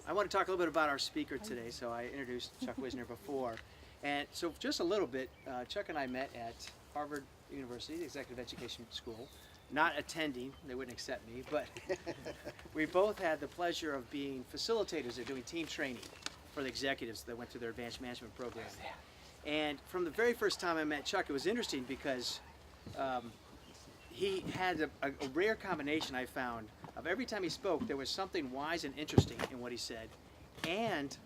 I want to talk a little bit about our speaker today. So I introduced Chuck Wisner before. And so just a little bit, Chuck and I met at Harvard University, the Executive Education School. Not attending, they wouldn't accept me, but we both had the pleasure of being facilitators of doing team training for the executives that went through their advanced management program. And from the very first time I met Chuck, it was interesting because he had a rare combination, I found, of every time he spoke, there was something wise and interesting in what he said, and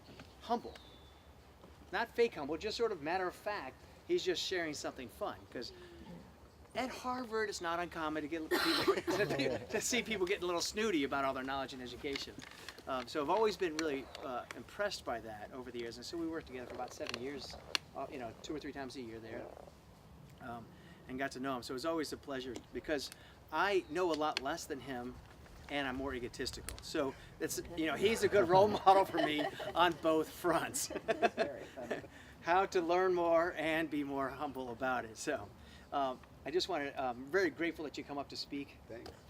humble. Not fake humble, just sort of matter of fact, he's just sharing something fun. Because at Harvard, it's not uncommon to get people, to see people getting a little snooty about all their knowledge and education. So I've always been really impressed by that over the years. And so we worked together for about 7 years, 2 or 3 times a year there, and got to know him. So it was always a pleasure because I know a lot less than him, and I'm more egotistical. So it's, he's a good role model for me on both fronts. How to learn more and be more humble about it. So I just wanted, I'm very grateful that you come up to speak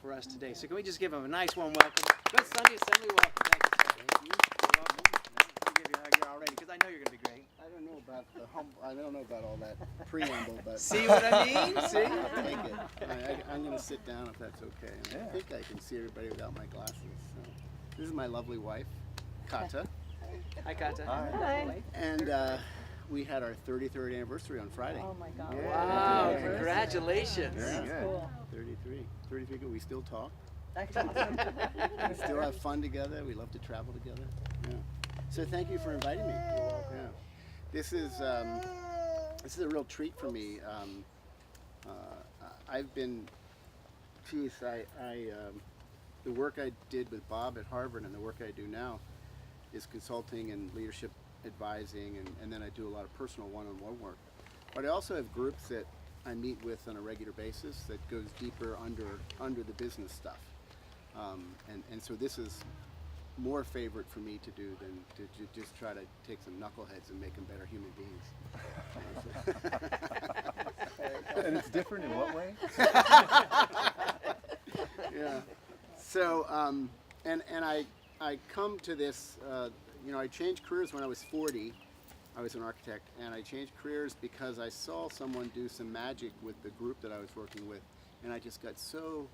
for us today. So can we just give him a nice warm welcome? Good Sunday Assembly welcome. Thank you, sir. Thank you. You're welcome. I'll give you a hug here already because I know you're going to be great. I don't know about the humble. I don't know about all that preamble, but see what I mean? See? I'll take it. I'm going to sit down if that's okay. And I think I can see everybody without my glasses. So. This is my lovely wife, Kata. Hi, Kata. Hi. And we had our 33rd anniversary on Friday. Oh my God. Yeah. Wow, congratulations. Very good. Cool. 33 good. We still talk. That's awesome. We still have fun together. We love to travel together. Yeah. So thank you for inviting me. Yeah. This is a real treat for me. I've been, the work I did with Bob at Harvard and the work I do now is consulting and leadership advising, and then I do a lot of personal one-on-one work. But I also have groups that I meet with on a regular basis that goes deeper under the business stuff. And so this is more favorite for me to do than to just try to take some knuckleheads and make them better human beings. And it's different in what way? Yeah. So, and I come to this, I changed careers when I was 40. I was an architect, and I changed careers because I saw someone do some magic with the group that I was working with, and I just got so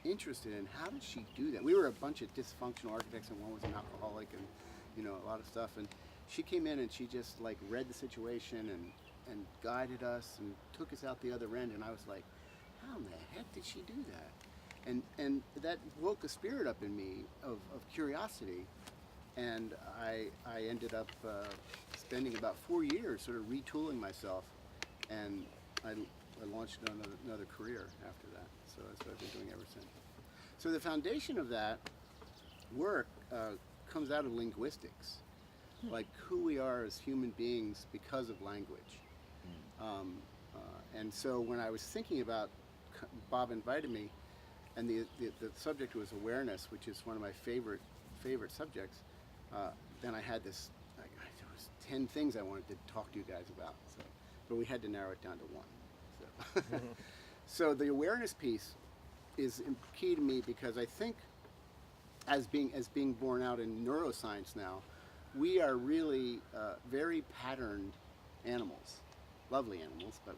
interested in how did she do that. We were a bunch of dysfunctional architects, and one was an alcoholic, and a lot of stuff. And she came in and she just like read the situation and guided us and took us out the other end. And I was like, how in the heck did she do that? And that woke a spirit up in me of curiosity. And I ended up spending about 4 years sort of retooling myself, and I launched another career after that. So that's what I've been doing ever since. So the foundation of that work comes out of linguistics, like who we are as human beings because of language. And so when I was thinking about, Bob invited me, and the subject was awareness, which is one of my favorite subjects. Then I had this, there was 10 things I wanted to talk to you guys about, but we had to narrow it down to one. So, so the awareness piece is key to me because I think, as being born out in neuroscience now, we are really very patterned animals, lovely animals, but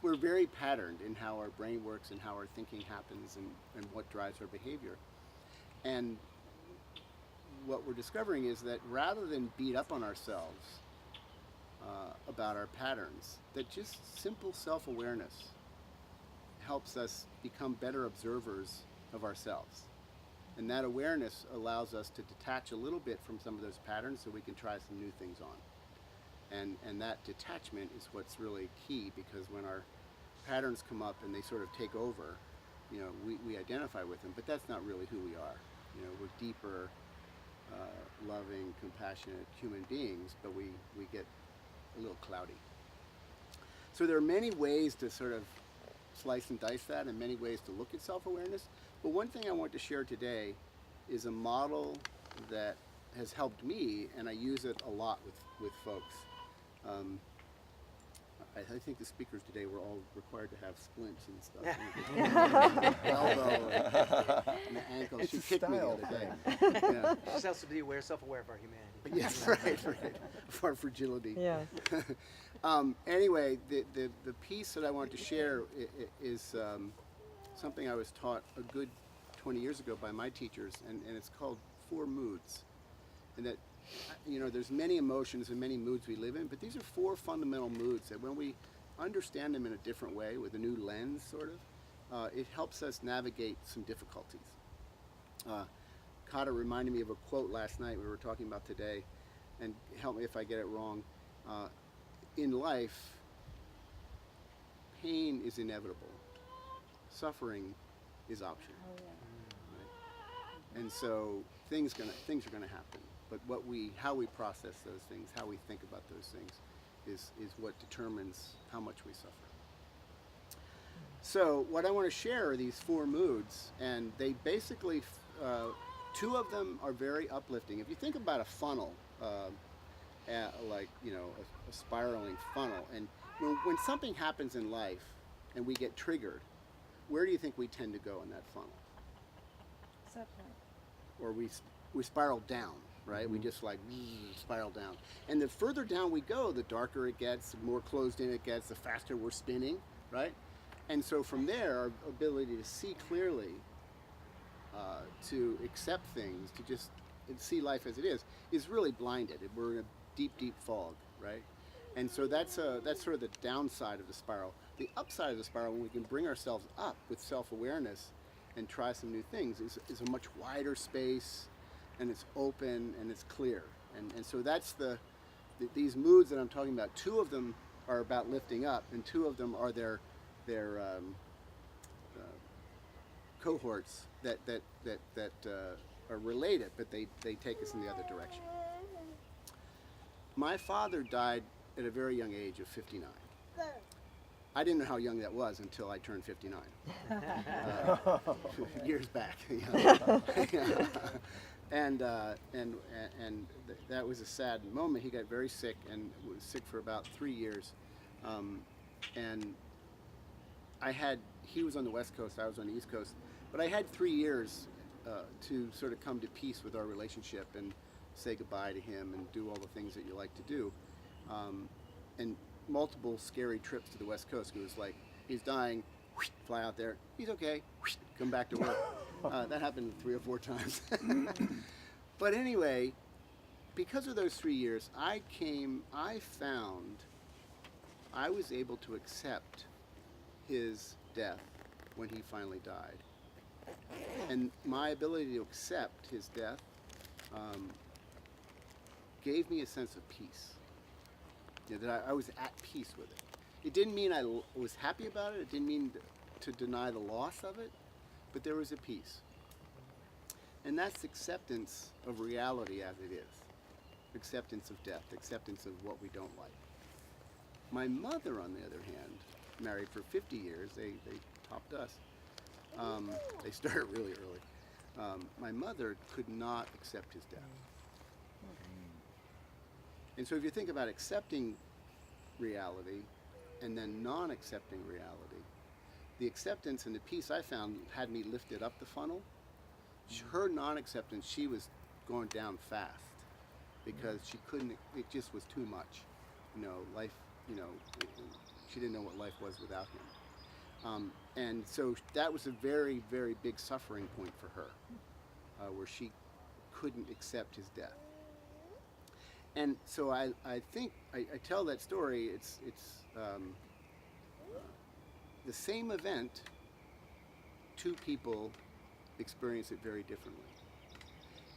we're very patterned in how our brain works and how our thinking happens and what drives our behavior. And what we're discovering is that rather than beat up on ourselves about our patterns, that just simple self-awareness helps us become better observers of ourselves. And that awareness allows us to detach a little bit from some of those patterns so we can try some new things on. And that detachment is what's really key, because when our patterns come up and they sort of take over, we identify with them, but that's not really who we are. We're deeper, loving, compassionate human beings, but we get a little cloudy. So there are many ways to sort of slice and dice that, and many ways to look at self-awareness. But one thing I want to share today is a model that has helped me, and I use it a lot with folks. I think the speakers today were all required to have splints and stuff. Elbow and the ankle. It's She a kicked me the style other day. thing. Yeah. Just has to be self-aware of our humanity. Yes, right. For our fragility. Yes. Anyway, the piece that I wanted to share is something I was taught a good 20 years ago by my teachers, and it's called 4 moods. And that, there's many emotions and many moods we live in, but these are 4 fundamental moods that when we understand them in a different way, with a new lens, sort of, it helps us navigate some difficulties. Kata reminded me of a quote last night we were talking about today, and help me if I get it wrong. In life, pain is inevitable. Suffering is optional. Right? And so things are gonna happen. But how we process those things, how we think about those things, is what determines how much we suffer. So what I want to share are these 4 moods, and they basically, 2 of them are very uplifting. If you think about a funnel, like a spiraling funnel, and when something happens in life and we get triggered, where do you think we tend to go in that funnel? Or we spiral down, right? We just spiral down. And the further down we go, the darker it gets, the more closed in it gets, the faster we're spinning, right? And so from there, our ability to see clearly, to accept things, to just see life as it is really blinded. We're in a deep, deep fog, right? And so that's sort of the downside of the spiral. The upside of the spiral, when we can bring ourselves up with self-awareness and try some new things, is a much wider space, and it's open and it's clear. And so that's these moods that I'm talking about. 2 of them are about lifting up, and 2 of them are their cohorts that are related, but they take us in the other direction. My father died at a very young age of 59. I didn't know how young that was until I turned 59. Years back. And that was a sad moment. He got very sick and was sick for about 3 years. And he was on the West Coast, I was on the East Coast, but I had 3 years to sort of come to peace with our relationship and say goodbye to him and do all the things that you like to do. And multiple scary trips to the West Coast. It was like, he's dying, fly out there, he's okay, come back to work. That happened 3 or 4 times. But anyway, because of those 3 years, I found I was able to accept his death when he finally died. And my ability to accept his death gave me a sense of peace. That I was at peace with it. It didn't mean I was happy about it. It didn't mean to deny the loss of it, but there was a peace. And that's acceptance of reality as it is. Acceptance of death, acceptance of what we don't like. My mother, on the other hand, married for 50 years. They topped us. They started really early. My mother could not accept his death. And so if you think about accepting reality and then non-accepting reality, the acceptance and the peace I found had me lifted up the funnel. Her non-acceptance, she was going down fast because she couldn't, it just was too much. Life, she didn't know what life was without him. And so that was a very, very big suffering point for her, where she couldn't accept his death. And so I think I tell that story. It's the same event. 2 people experience it very differently.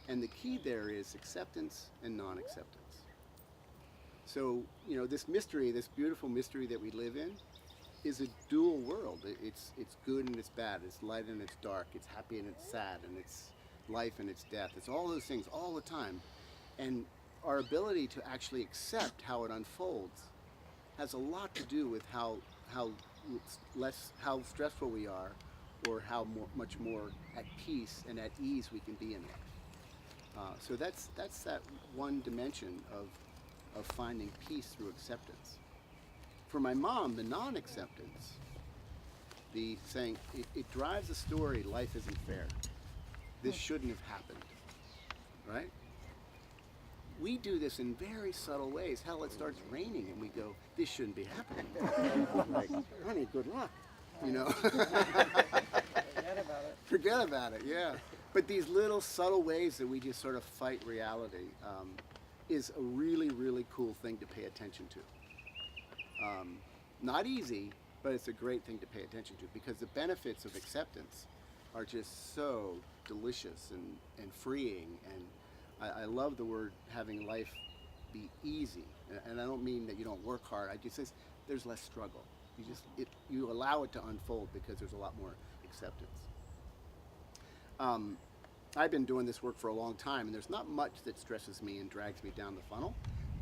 And the key there is acceptance and non-acceptance. So this mystery, this beautiful mystery that we live in, is a dual world. It's good and it's bad. It's light and it's dark. It's happy and it's sad, and it's life and it's death. It's all those things all the time. And our ability to actually accept how it unfolds has a lot to do with how stressful we are, or how much more at peace and at ease we can be in life. So that's that one dimension of finding peace through acceptance. for my mom, the non-acceptance, the saying, it drives the story, life isn't fair. This shouldn't have happened, right? We do this in very subtle ways. Hell, it starts raining and we go, this shouldn't be happening. Like, honey, good luck, you know? Forget about it, yeah. But these little subtle ways that we just sort of fight reality is a really, really cool thing to pay attention to. Not easy, but it's a great thing to pay attention to because the benefits of acceptance are just so delicious and freeing. And I love the word having life be easy. And I don't mean that you don't work hard. I just say there's less struggle. You allow it to unfold because there's a lot more acceptance. I've been doing this work for a long time, and there's not much that stresses me and drags me down the funnel.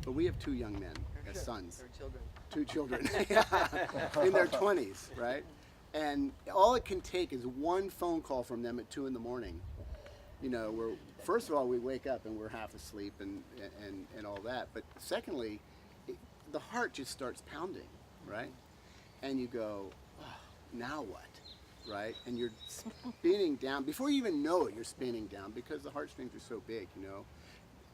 But we have 2 young men as sons. Or children. 2 children in their 20s, right? And all it can take is one phone call from them at 2 in the morning. You know, first of all, we wake up and we're half asleep and all that. But secondly, the heart just starts pounding, right? And you go, oh, now what? Right? And you're spinning down. Before you even know it, you're spinning down because the heartstrings are so big, you know.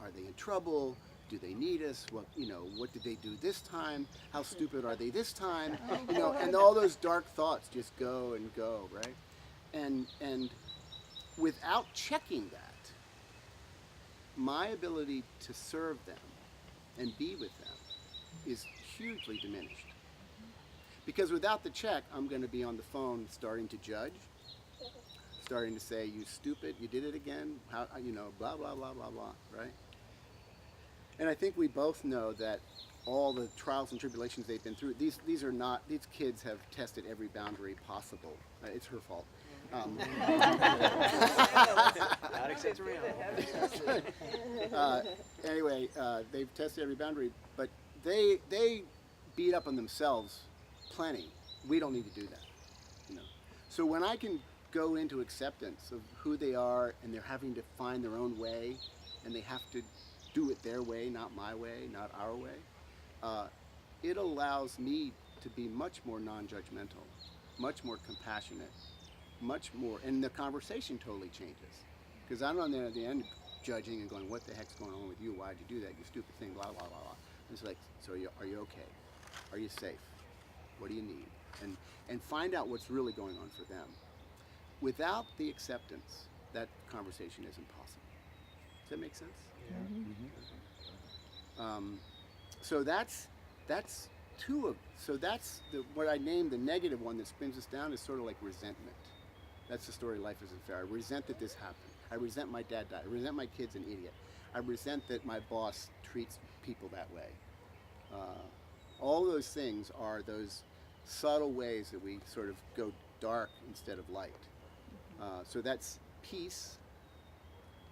Are they in trouble? Do they need us? What, you know, what did they do this time? How stupid are they this time? You know, and all those dark thoughts just go and go, right? And without checking that, my ability to serve them and be with them is hugely diminished. Because without the check, I'm going to be on the phone starting to judge, starting to say, you stupid, you did it again, how, you know, blah, blah, blah, blah, blah, right? And I think we both know that all the trials and tribulations they've been through, these kids have tested every boundary possible. It's her fault. Anyway, they've tested every boundary, but they beat up on themselves plenty. We don't need to do that, you know. So when I can go into acceptance of who they are and they're having to find their own way and they have to do it their way, not my way, not our way, it allows me to be much more non-judgmental, much more compassionate, much more, and the conversation totally changes. Because I'm on there at the end judging and going, what the heck's going on with you? Why'd you do that? You stupid thing, blah, blah, blah, blah. And it's like, so are you okay? Are you safe? What do you need? And find out what's really going on for them. Without the acceptance, that conversation isn't possible. Does that make sense? Yeah. Mm-hmm. So that's two of. So that's what I named the negative one that spins us down is sort of like resentment. That's the story. Life isn't fair. I resent that this happened. I resent my dad died. I resent my kid's an idiot. I resent that my boss treats people that way. All those things are those subtle ways that we sort of go dark instead of light. So that's peace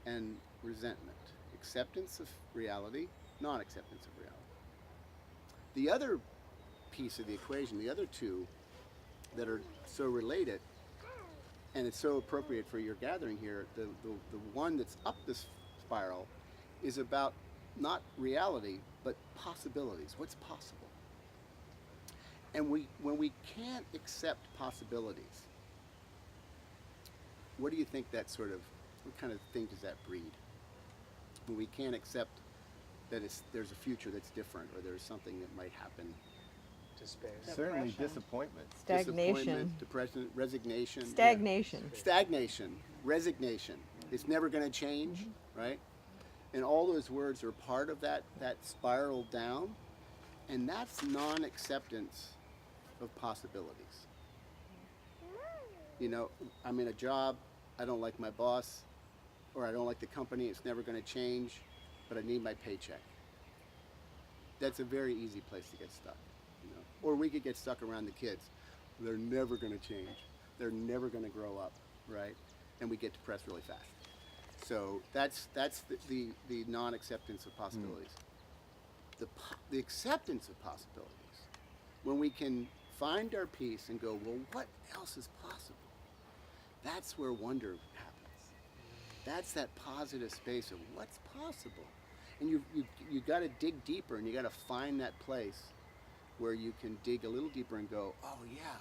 and resentment. Acceptance of reality, non-acceptance of reality. The other piece of the equation, the other two that are so related, and it's so appropriate for your gathering here, the one that's up this spiral is about not reality, but possibilities. What's possible? And when we can't accept possibilities, what do you think what kind of thing does that breed? When we can't accept that there's a future that's different, or there's something that might happen. Despair. Certainly disappointment. Disappointment, depression, resignation. Stagnation. Yeah. Stagnation, resignation. It's never going to change, right? And all those words are part of that spiral down, and that's non-acceptance of possibilities. You know, I'm in a job, I don't like my boss, or I don't like the company, it's never going to change, but I need my paycheck. That's a very easy place to get stuck, you know. Or we could get stuck around the kids. They're never going to change. They're never going to grow up, right? And we get depressed really fast. So that's the non-acceptance of possibilities. The acceptance of possibilities, when we can find our peace and go, well, what else is possible? That's where wonder happens. That's that positive space of what's possible. And you got to dig deeper, and you got to find that place where you can dig a little deeper and go, oh yeah,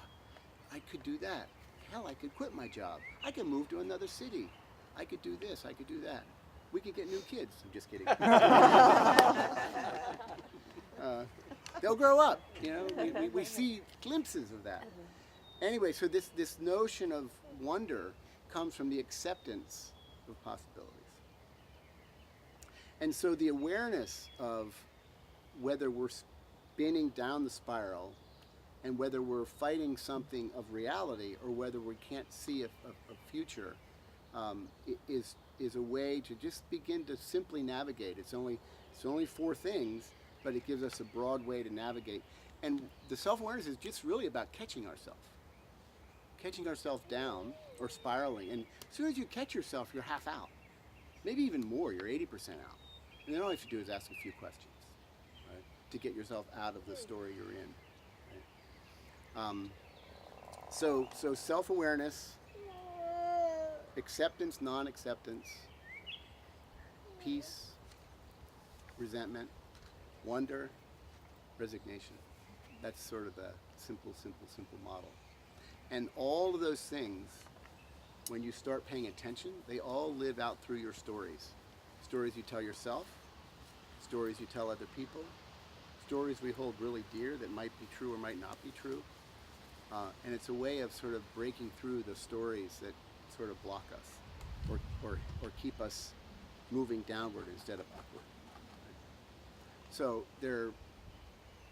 I could do that. Hell, I could quit my job. I could move to another city. I could do this. I could do that. We could get new kids. I'm just kidding. They'll grow up. You know, we see glimpses of that. Anyway, so this notion of wonder comes from the acceptance of possibilities. And so the awareness of whether we're spinning down the spiral and whether we're fighting something of reality or whether we can't see a future is a way to just begin to simply navigate. It's only 4 things, but it gives us a broad way to navigate. And the self-awareness is just really about catching ourselves down or spiraling. And as soon as you catch yourself, you're half out. Maybe even more, you're 80% out. And then all you have to do is ask a few questions, right, to get yourself out of the story you're in. Right? So self-awareness, acceptance, non-acceptance, peace, resentment, wonder, resignation. That's sort of the simple model. And all of those things, when you start paying attention, they all live out through your stories. Stories you tell yourself, stories you tell other people, stories we hold really dear that might be true or might not be true. And it's a way of sort of breaking through the stories that sort of block us or keep us moving downward instead of upward. So they're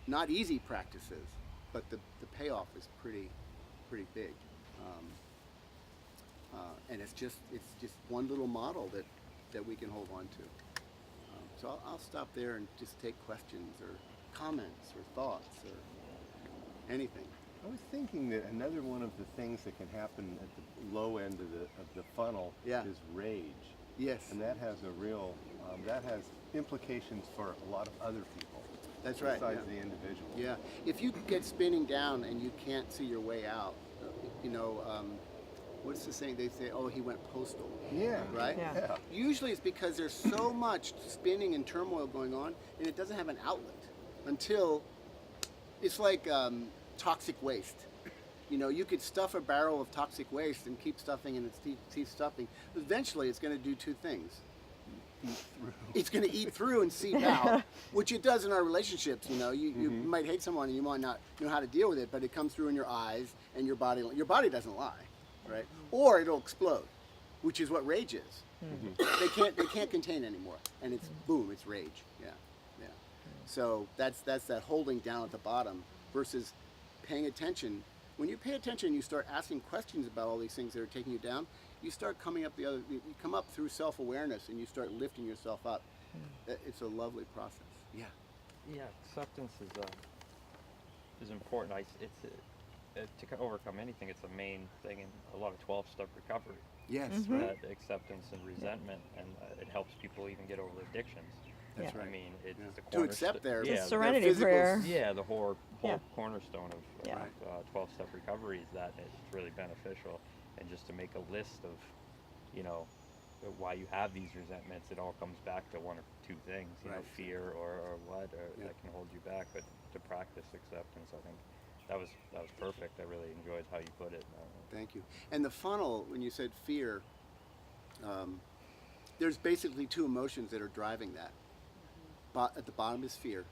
not easy practices, but the payoff is pretty big. And it's just one little model that we can hold on to. So I'll stop there and just take questions or comments or thoughts or anything. I was thinking that another one of the things that can happen at the low end of the funnel is rage. Yes. And that has a real, that has implications for a lot of other people. That's right. Besides the individual. Yeah. If you get spinning down and you can't see your way out, you know, what's the saying? They say, oh, he went postal. Yeah. Right? Yeah. Usually it's because there's so much spinning and turmoil going on and it doesn't have an outlet until it's like toxic waste. You know, you could stuff a barrel of toxic waste and keep stuffing and keep stuffing. Eventually it's going to do 2 things. It's going to eat through and seep out, which it does in our relationships. You know, you might hate someone and you might not know how to deal with it, but it comes through in your eyes and your body. Your body doesn't lie, right? Or it'll explode, which is what rage is. They can't contain anymore, and it's boom, it's rage. Yeah. So that's that holding down at the bottom versus paying attention. When you pay attention, you start asking questions about all these things that are taking you down. You start coming up you come up through self-awareness and you start lifting yourself up. It's a lovely process. Yeah. Yeah, acceptance is important. To overcome anything, it's a main thing in a lot of 12-step recovery. Yes. That acceptance and resentment, and it helps people even get over addictions. That's I right. mean, it's the To accept their serenity their prayer. Yeah, the whole cornerstone of Yeah. 12-step recovery is that it's really beneficial. And just to make a list of, you know, why you have these resentments, it all comes back to 1 or 2 things, you know, fear or what that can hold you back. But to practice acceptance, I think that was perfect. I really enjoyed how you put it. Thank you. And the funnel, when you said fear, there's basically 2 emotions that are driving that. At the bottom is fear.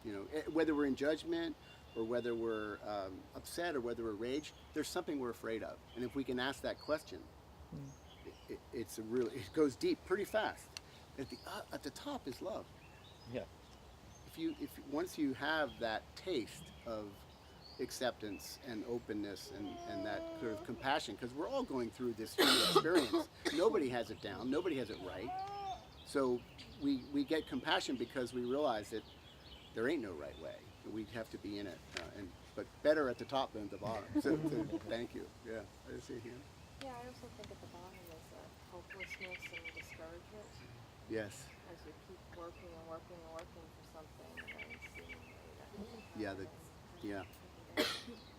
You know, whether we're in judgment or whether we're upset or whether we're rage, there's something we're afraid of. And if we can ask that question, it goes deep pretty fast. At the top is love. Yeah. If once you have that taste of acceptance and openness and that sort of compassion, because we're all going through this human experience. Nobody has it down. Nobody has it right. So we get compassion because we realize that there ain't no right way. We have to be in it, but better at the top than at the bottom. So thank you. Yeah, I see here. Yeah, I also think at the bottom is hopelessness and discouragement. Yes. As you keep working and working and working for something, and then seemingly nothing Yeah.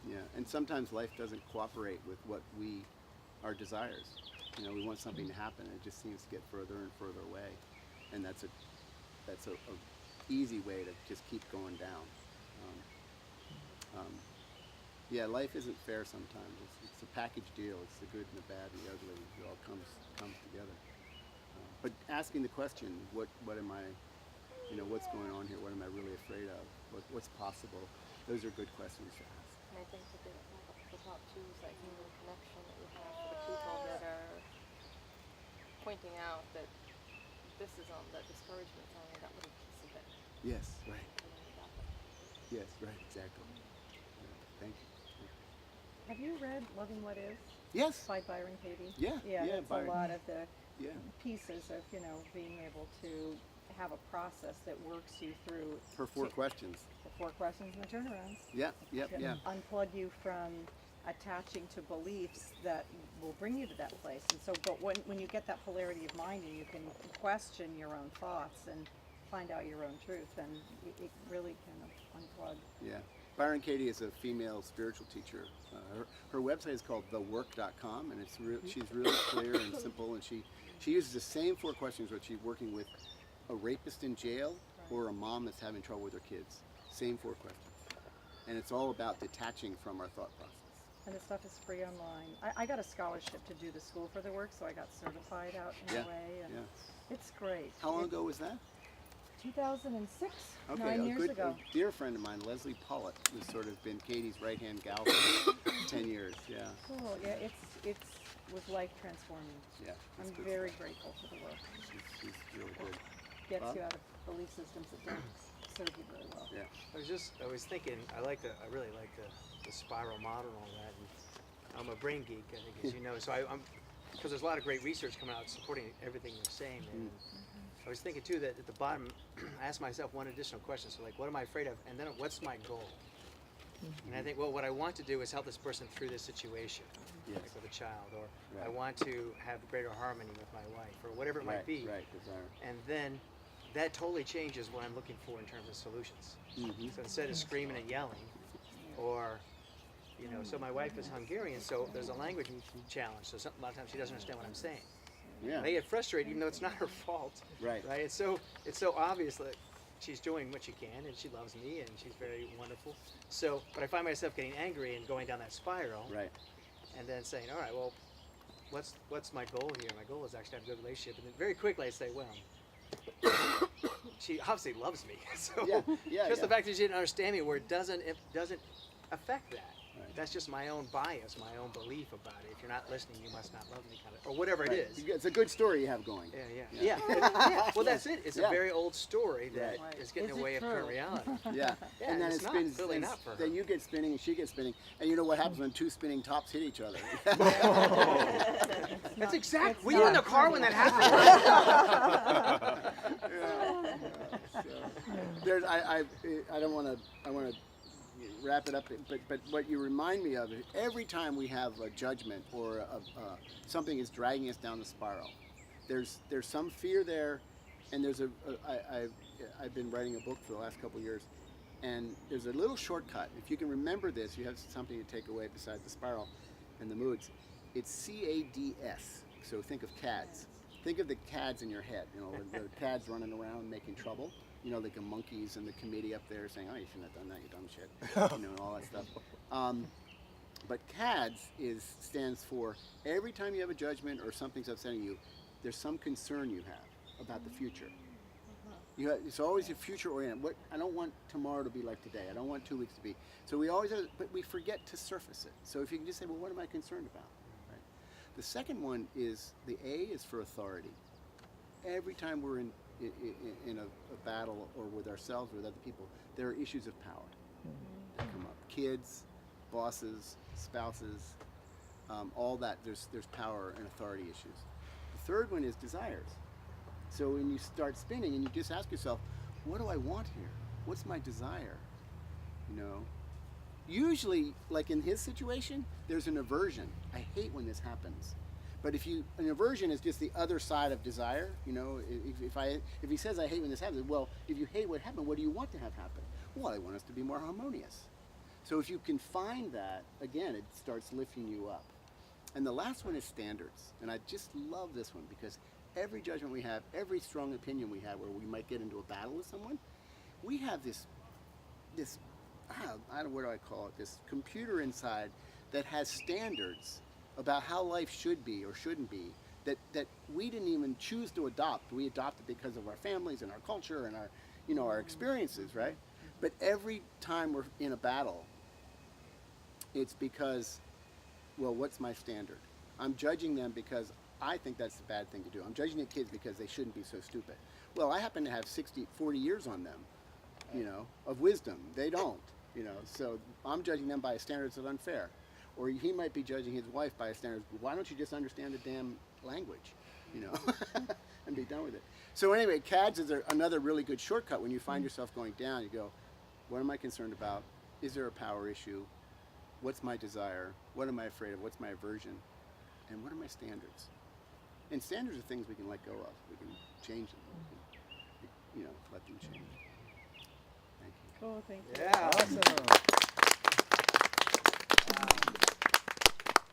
Yeah. And sometimes life doesn't cooperate with our desires. You know, we want something to happen, and it just seems to get further and further away, and that's a easy way to just keep going down. Yeah, life isn't fair sometimes. It's a package deal. It's the good and the bad and the ugly. It all comes together. But asking the question, what am I, what's going on here? What am I really afraid of? What's possible? Those are good questions to ask. And I think the top two is that human connection that you have for the people that are pointing out that this is on, that discouragement's only that little piece of it. Yes, right. And then you got that. Yes, right, exactly. Yeah, thank you. Have you read Loving What Is Yes. by Byron Katie? Yeah, Yeah, that's Byron. a lot of the Yeah. pieces of, being able to have a process that works you through Her 4 questions. the 4 questions and the turnarounds. Yeah, yeah, To yeah. unplug you from attaching to beliefs that will bring you to that place. And so, but when you get that polarity of mind and you can question your own thoughts and find out your own truth, then it really can unplug. Yeah. Byron Katie is a female spiritual teacher. Her website is called thework.com, and she's really clear and simple, and she uses the same 4 questions when she's working with a rapist in jail or a mom that's having trouble with her kids. Same 4 questions. And it's all about detaching from our thought process. And the stuff is free online. I got a scholarship to do the School for the Work, so I got certified out in Yeah, a way, and yeah. it's great. How long ago was that? 2006, Okay, 9 years ago. A dear friend of mine, Leslie Pollitt, who's sort of been Katie's right-hand gal for 10 years. Yeah, Cool. Yeah, it was life transforming. yeah. I'm it's good very stuff. grateful for the work. She's really good. Gets Bob? you out of belief systems that don't serve you very well. Yeah. I was thinking, I really like the spiral model and all that. And I'm a brain geek, I think, as you know. So I'm because there's a lot of great research coming out supporting everything you're saying. And I was thinking too that at the bottom, I asked myself one additional question. So like, what am I afraid of? And then what's my goal? And I think, well, what I want to do is help this person through this situation, Yes. like with a child, or I Right. want to have greater harmony with my wife, or whatever it might be. Right, desire. And then that totally changes what I'm looking for in terms of solutions. Mm-hmm. So instead of screaming and yelling, or, so my wife is Hungarian, so there's a language challenge. So a lot of times she doesn't understand what I'm saying. Yeah. And I get frustrated, even though it's not her fault. Right. Right? It's so obvious that she's doing what she can, and she loves me, and she's very wonderful. So, but I find myself getting angry and going down that spiral, Right. and then saying, all right, well, what's my goal here? My goal is actually to have a good relationship. And then very quickly I say, well, she obviously loves me. So Yeah, just the yeah. fact that she didn't understand me, where it doesn't affect that. Right. That's just my own bias, my own belief about it. If you're not listening, you must not love me, kind of, or whatever Right. it is. It's a good story you have going. Yeah. Yeah. Well, that's it. It's Yeah. a very old story that Right. is getting Is in the it way of current true? reality. Yeah. Yeah, And then it's it not, spins. clearly and not for her. Then you get spinning and she gets spinning. And you know what happens when 2 spinning tops hit each other? That's exactly. it's Were you in the not car funny. when that happened? There's, I don't want to. I want to wrap it up. But what you remind me of is every time we have a judgment or something is dragging us down the spiral, there's some fear there, and there's I've been writing a book for the last couple of years, and there's a little shortcut. If you can remember this, you have something to take away besides the spiral and the moods. It's CADS. So think of CADS. Think of the CADs in your head. The CADs running around making trouble. Like the monkeys in the committee up there saying, "Oh, you shouldn't have done that, you dumb shit," and all that stuff. But CADS stands for every time you have a judgment or something's upsetting you, there's some concern you have about the future. It's always a future oriented. I don't want tomorrow to be like today. I don't want 2 weeks to be. So we always have, but we forget to surface it. So if you can just say, well, what am I concerned about? Right? The second one is the A is for authority. Every time we're in a battle or with ourselves or with other people, there are issues of power that come up. Kids, bosses, spouses, all that. There's power and authority issues. The third one is desires. So when you start spinning and you just ask yourself, what do I want here? What's my desire? Usually, like in his situation, there's an aversion. I hate when this happens. But an aversion is just the other side of desire. If he says I hate when this happens, well, if you hate what happened, what do you want to have happen? Well, I want us to be more harmonious. So if you can find that, again, it starts lifting you up. And the last one is standards. And I just love this one because every judgment we have, every strong opinion we have where we might get into a battle with someone, we have this I don't, what do I call it? This computer inside that has standards about how life should be or shouldn't be that we didn't even choose to adopt. We adopted because of our families and our culture and our, our experiences, right? But every time we're in a battle, it's because, well, what's my standard? I'm judging them because I think that's the bad thing to do. I'm judging the kids because they shouldn't be so stupid. Well, I happen to have 40 years on them, of wisdom. They don't, so I'm judging them by standards that are unfair. Or he might be judging his wife by a standard. Why don't you just understand the damn language, and be done with it? So anyway, CADS is another really good shortcut. When you find yourself going down, you go, what am I concerned about? Is there a power issue? What's my desire? What am I afraid of? What's my aversion? And what are my standards? And standards are things we can let go of. We can change them. We can, let them change. Thank you. Cool, thank you. Yeah. Awesome.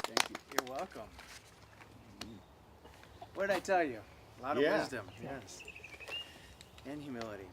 Thank you. You're welcome. What did I tell you? A lot of Yeah. wisdom. Yes. And humility.